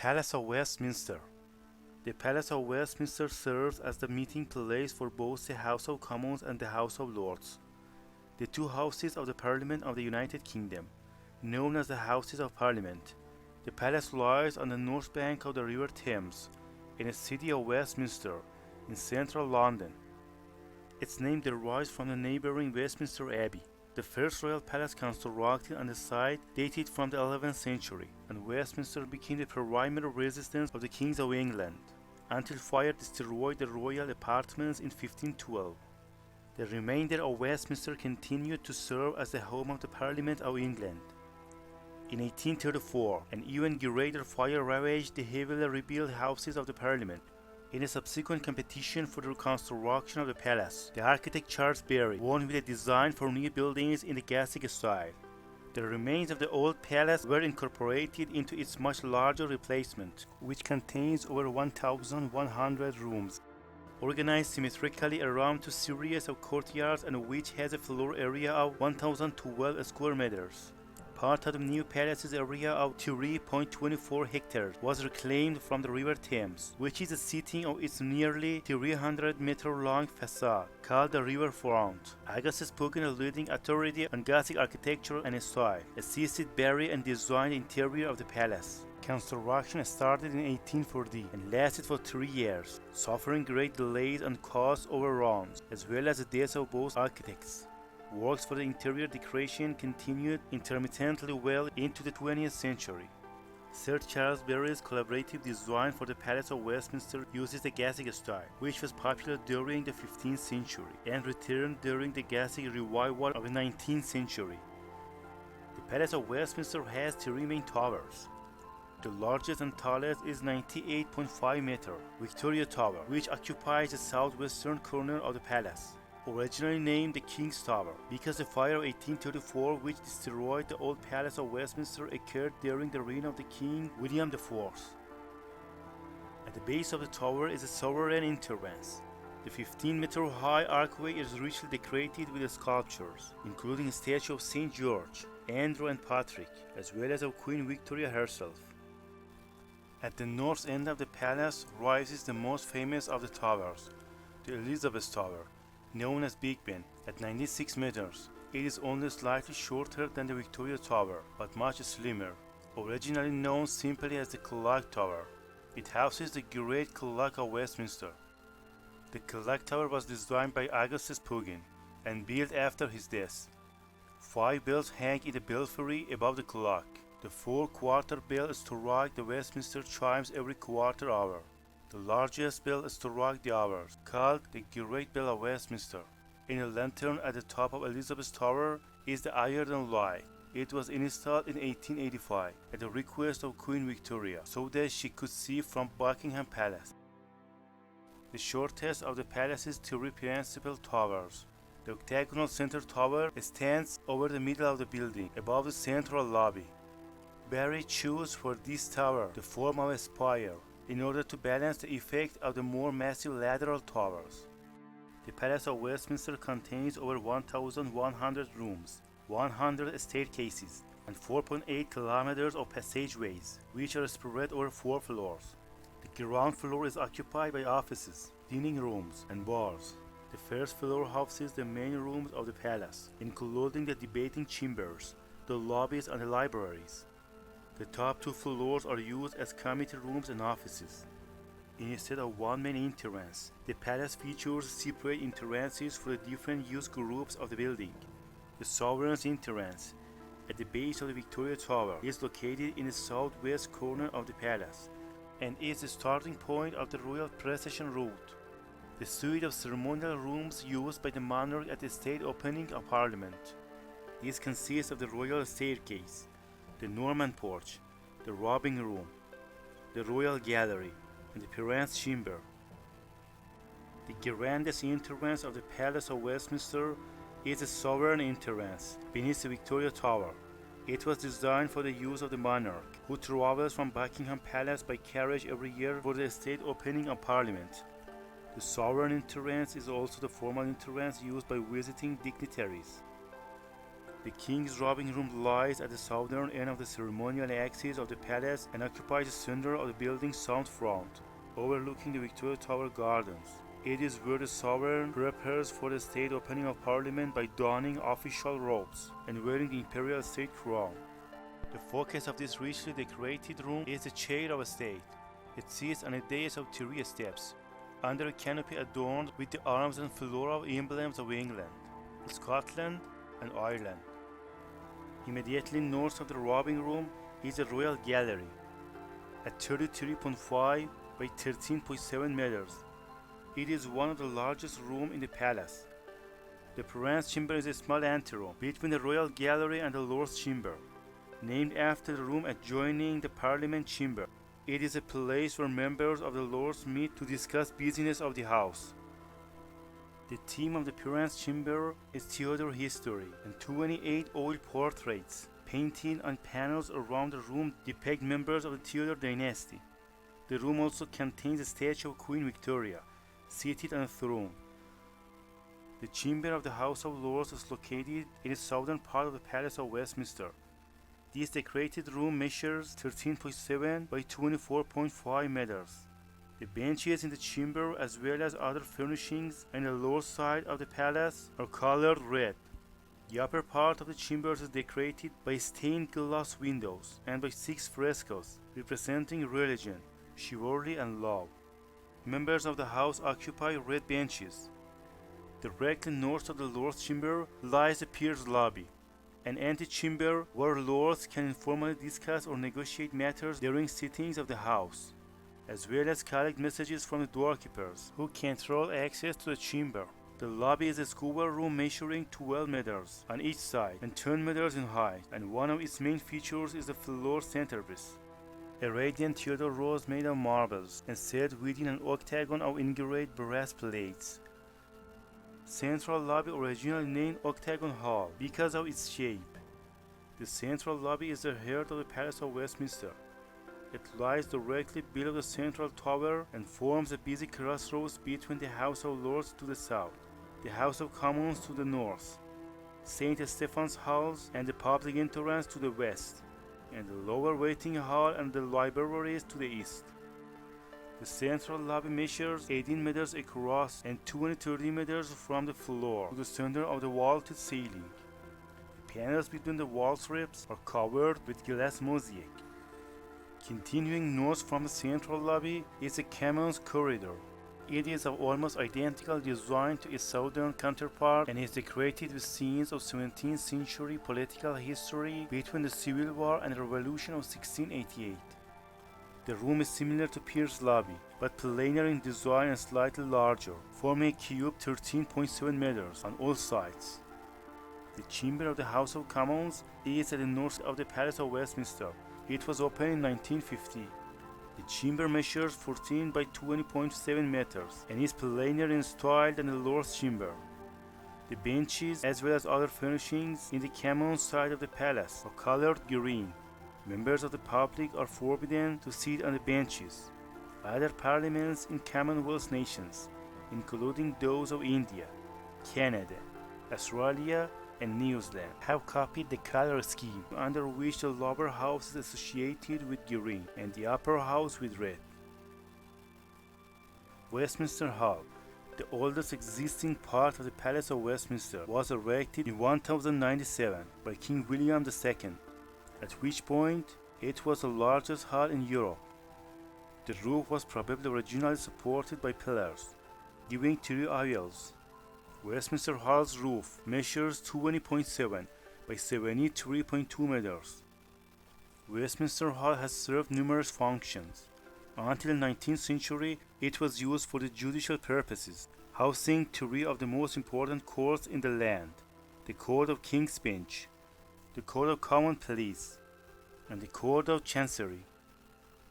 Palace of Westminster. The Palace of Westminster serves as the meeting place for both the House of Commons and the House of Lords, the two houses of the Parliament of the United Kingdom, known as the Houses of Parliament. The palace lies on the north bank of the River Thames, in the City of Westminster, in central London. Its name derives from the neighboring Westminster Abbey. The first royal palace constructed on the site dated from the 11th century, and Westminster became the primary residence of the kings of England, until fire destroyed the royal apartments in 1512. The remainder of Westminster continued to serve as the home of the Parliament of England. In 1834, an even greater fire ravaged the heavily rebuilt houses of the Parliament. In a subsequent competition for the reconstruction of the palace, the architect Charles Barry won with a design for new buildings in the Gothic style. The remains of the old palace were incorporated into its much larger replacement, which contains over 1,100 rooms, organized symmetrically around two series of courtyards and which has a floor area of 1,012 square meters. Part of the new palace's area of 3.24 hectares was reclaimed from the River Thames, which is the seating of its nearly 300-meter-long facade, called the river front. Augustus Pugin, a leading authority on Gothic architecture and style, assisted Barry and designed the interior of the palace. Construction started in 1840 and lasted for 3 years, suffering great delays and cost overruns, as well as the deaths of both architects. Works for the interior decoration continued intermittently well into the 20th century. Sir Charles Barry's collaborative design for the Palace of Westminster uses the Gothic style, which was popular during the 15th century and returned during the Gothic revival of the 19th century. The Palace of Westminster has three main towers. The largest and tallest is 98.5 meter Victoria Tower, which occupies the southwestern corner of the palace. Originally named the King's Tower because the fire of 1834 which destroyed the old Palace of Westminster occurred during the reign of the King William IV. At the base of the tower is a sovereign entrance. The 15-meter-high archway is richly decorated with sculptures, including a statue of St. George, Andrew and Patrick, as well as of Queen Victoria herself. At the north end of the palace rises the most famous of the towers, the Elizabeth Tower, known as Big Ben. At 96 meters, it is only slightly shorter than the Victoria Tower, but much slimmer. Originally known simply as the Clock Tower, it houses the Great Clock of Westminster. The Clock Tower was designed by Augustus Pugin and built after his death. 5 bells hang in the belfry above the clock. The 4-quarter bell strikes the Westminster chimes every quarter hour. The largest bell strikes the hours, called the Great Bell of Westminster. In a lantern at the top of Elizabeth Tower is the iron light. It was installed in 1885 at the request of Queen Victoria, so that she could see from Buckingham Palace. The shortest of the palace's three principal towers, the octagonal center tower, stands over the middle of the building, above the central lobby. Barry chose for this tower the form of a spire, in order to balance the effect of the more massive lateral towers. The Palace of Westminster contains over 1,100 rooms, 100 staircases, and 4.8 kilometers of passageways, which are spread over 4 floors. The ground floor is occupied by offices, dining rooms, and bars. The first floor houses the main rooms of the palace, including the debating chambers, the lobbies, and the libraries. The top 2 floors are used as committee rooms and offices. Instead of one main entrance, the palace features separate entrances for the different use groups of the building. The Sovereign's entrance, at the base of the Victoria Tower, is located in the southwest corner of the palace, and is the starting point of the royal procession route. The suite of ceremonial rooms used by the monarch at the state opening of Parliament. These consist of the royal staircase, the Norman porch, the robing room, the royal gallery, and the Prince's chamber. The grandest entrance of the Palace of Westminster is the Sovereign entrance beneath the Victoria Tower. It was designed for the use of the monarch, who travels from Buckingham Palace by carriage every year for the state opening of Parliament. The Sovereign entrance is also the formal entrance used by visiting dignitaries. The king's robing room lies at the southern end of the ceremonial axis of the palace and occupies the center of the building's south front, overlooking the Victoria Tower Gardens. It is where the sovereign prepares for the state opening of parliament by donning official robes and wearing the imperial state crown. The focus of this richly decorated room is the chair of state. It sits on a dais of 3 steps, under a canopy adorned with the arms and floral emblems of England, Scotland, and Ireland. Immediately north of the robing room is the Royal Gallery, at 33.5 by 13.7 meters. It is one of the largest rooms in the palace. The Prince's Chamber is a small anteroom between the Royal Gallery and the Lord's Chamber, named after the room adjoining the Parliament Chamber. It is a place where members of the Lords meet to discuss business of the house. The theme of the Prince's Chamber is Tudor history, and 28 oil portraits painted on panels around the room depict members of the Tudor dynasty. The room also contains a statue of Queen Victoria, seated on a throne. The chamber of the House of Lords is located in the southern part of the Palace of Westminster. This decorated room measures 13.7 by 24.5 meters. The benches in the chamber, as well as other furnishings on the lower side of the palace, are colored red. The upper part of the chambers is decorated by stained glass windows and by 6 frescoes representing religion, chivalry, and love. Members of the house occupy red benches. Directly north of the Lord's Chamber lies the Peers Lobby, an antechamber where lords can informally discuss or negotiate matters during sittings of the house, as well as collect messages from the doorkeepers, who control access to the chamber. The lobby is a square room measuring 12 meters on each side and 10 meters in height, and one of its main features is the floor centerpiece, a radiant Tudor rose made of marbles and set within an octagon of engraved brass plates. Central lobby originally named Octagon Hall because of its shape. The central lobby is the heart of the Palace of Westminster. It lies directly below the central tower and forms a busy crossroads between the House of Lords to the south, the House of Commons to the north, St. Stephen's Halls and the public entrance to the west, and the lower waiting hall and the libraries to the east. The central lobby measures 18 meters across and 230 meters from the floor to the center of the vaulted ceiling. The panels between the wall strips are covered with glass mosaic. Continuing north from the central lobby is the Commons Corridor. It is of almost identical design to its southern counterpart and is decorated with scenes of 17th century political history between the Civil War and the Revolution of 1688. The room is similar to Peers Lobby, but plainer in design and slightly larger, forming a cube 13.7 meters on all sides. The chamber of the House of Commons is at the north of the Palace of Westminster. It was opened in 1950. The chamber measures 14 by 20.7 meters and is plainer in style than the Lord's Chamber. The benches, as well as other furnishings in the Commons side of the palace, are colored green. Members of the public are forbidden to sit on the benches. Other parliaments in Commonwealth nations, including those of India, Canada, Australia, and New Zealand, have copied the color scheme under which the lower house is associated with green and the upper house with red. Westminster Hall, the oldest existing part of the Palace of Westminster, was erected in 1097 by King William II, at which point it was the largest hall in Europe. The roof was probably originally supported by pillars, giving 3 aisles. Westminster Hall's roof measures 20.7 by 73.2 meters. Westminster Hall has served numerous functions. Until the 19th century, it was used for the judicial purposes, housing 3 of the most important courts in the land: the Court of King's Bench, the Court of Common Pleas, and the Court of Chancery.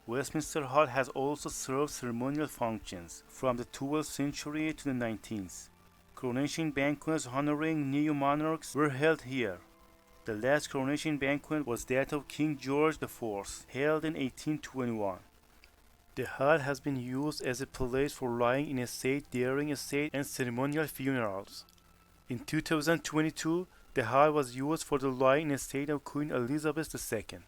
Westminster Hall has also served ceremonial functions from the 12th century to the 19th. Coronation banquets honoring new monarchs were held here. The last coronation banquet was that of King George IV, held in 1821. The hall has been used as a place for lying in state during state and ceremonial funerals. In 2022, The hall was used for the lying estate of Queen Elizabeth II.